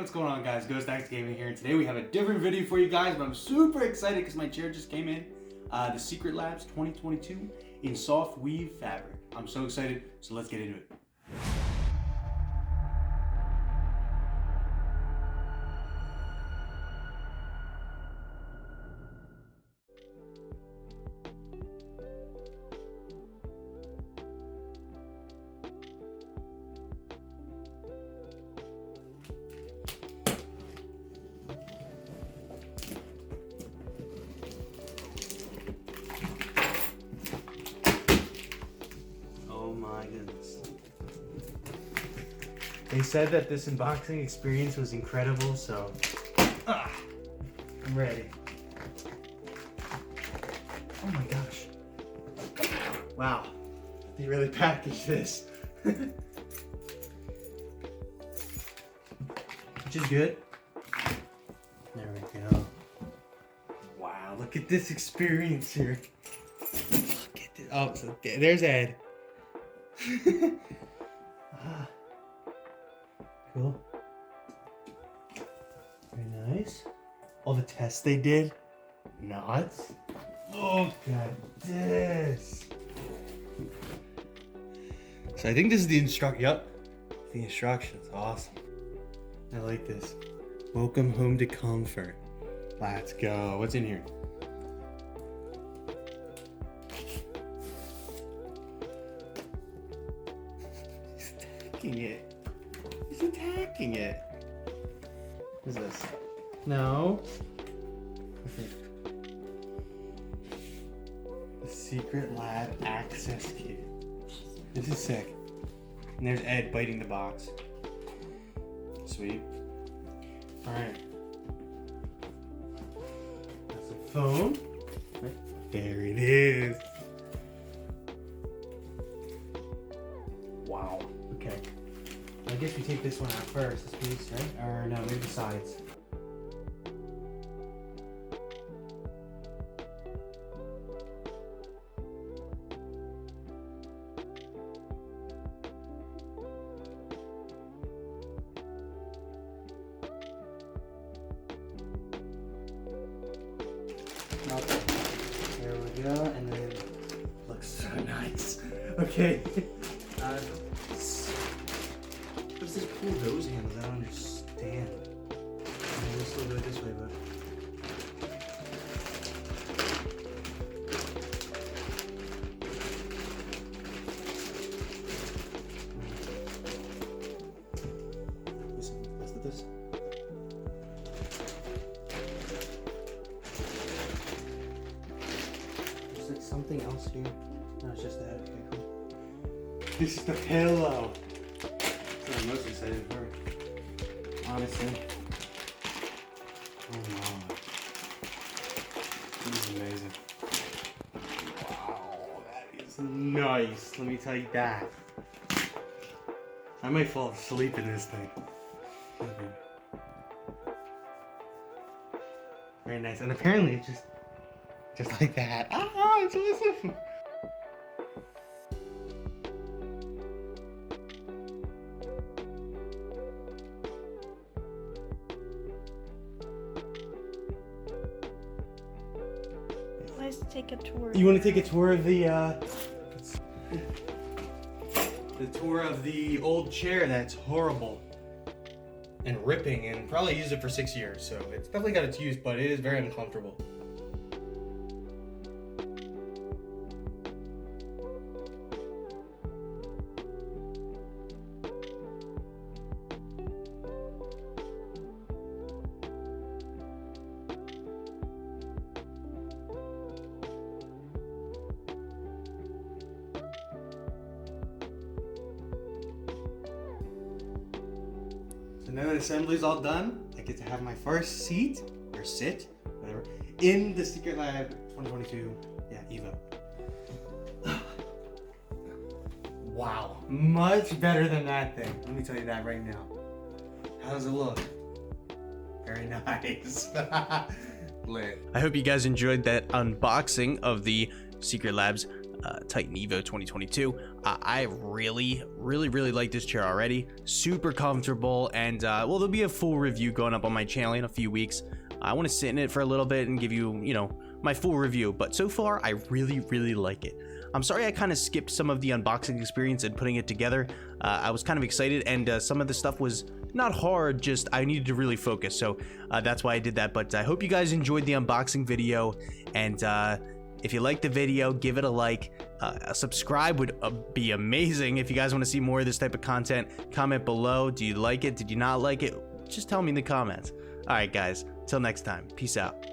what's going on, guys? Ghost Axe Gaming here, and today we have a different video for you guys, but I'm super excited because my chair just came in. The Secret Labs 2022 in soft weave fabric. I'm so excited, so let's get into it. My goodness. They said that this unboxing experience was incredible, so I'm ready. Oh my gosh. Wow. They really packaged this. Which is good. There we go. Wow, look at this experience here. Look at this. Oh, so there's Ed. Cool. Very nice. All the tests they did. Nuts. Look at this. So I think this is the the instructions. Awesome. I like this. Welcome home to comfort. Let's go. What's in here? It. He's attacking it. What is this? No. The Secret Lab Access Kit. This is sick. And there's Ed biting the box. Sweet. Alright. That's a phone. There it is. Wow. Okay. I guess we take this one out first, this piece, right? Or no, maybe the sides. Okay. There we go, and then looks so nice. Okay. What's this pull those handles? I don't understand. I will still do it this way, but. Let's do this. Is there something else here? No, it's just that. Okay, cool. This is the pillow. I'm most excited for it, honestly. Oh my. This is amazing. Wow, that is nice. Let me tell you that. I might fall asleep in this thing. Very nice. And apparently it's just like that. Ah, it's awesome. Let's take a tour. You want to take a tour of the tour of the old chair that's horrible and ripping, and probably used it for 6 years, so it's definitely got its use, but it is very uncomfortable. So now that assembly's all done, I get to have my first seat, or sit, whatever, in the Secret Lab 2022, Evo. Wow, much better than that thing. Let me tell you that right now. How does it look? Very nice. Lit. I hope you guys enjoyed that unboxing of the Secret Labs Titan Evo 2022. I really like this chair already. Super comfortable, and well, there'll be a full review going up on my channel in a few weeks. I want to sit in it for a little bit and give you, my full review, but so far I really like it. I'm sorry I kind of skipped some of the unboxing experience and putting it together. I was kind of excited, and some of the stuff was not hard, just I needed to really focus, so that's why I did that. But I hope you guys enjoyed the unboxing video, and if you liked the video, give it a like. A subscribe would be amazing. If you guys want to see more of this type of content, comment below. Do you like it? Did you not like it? Just tell me in the comments. All right, guys, till next time, peace out.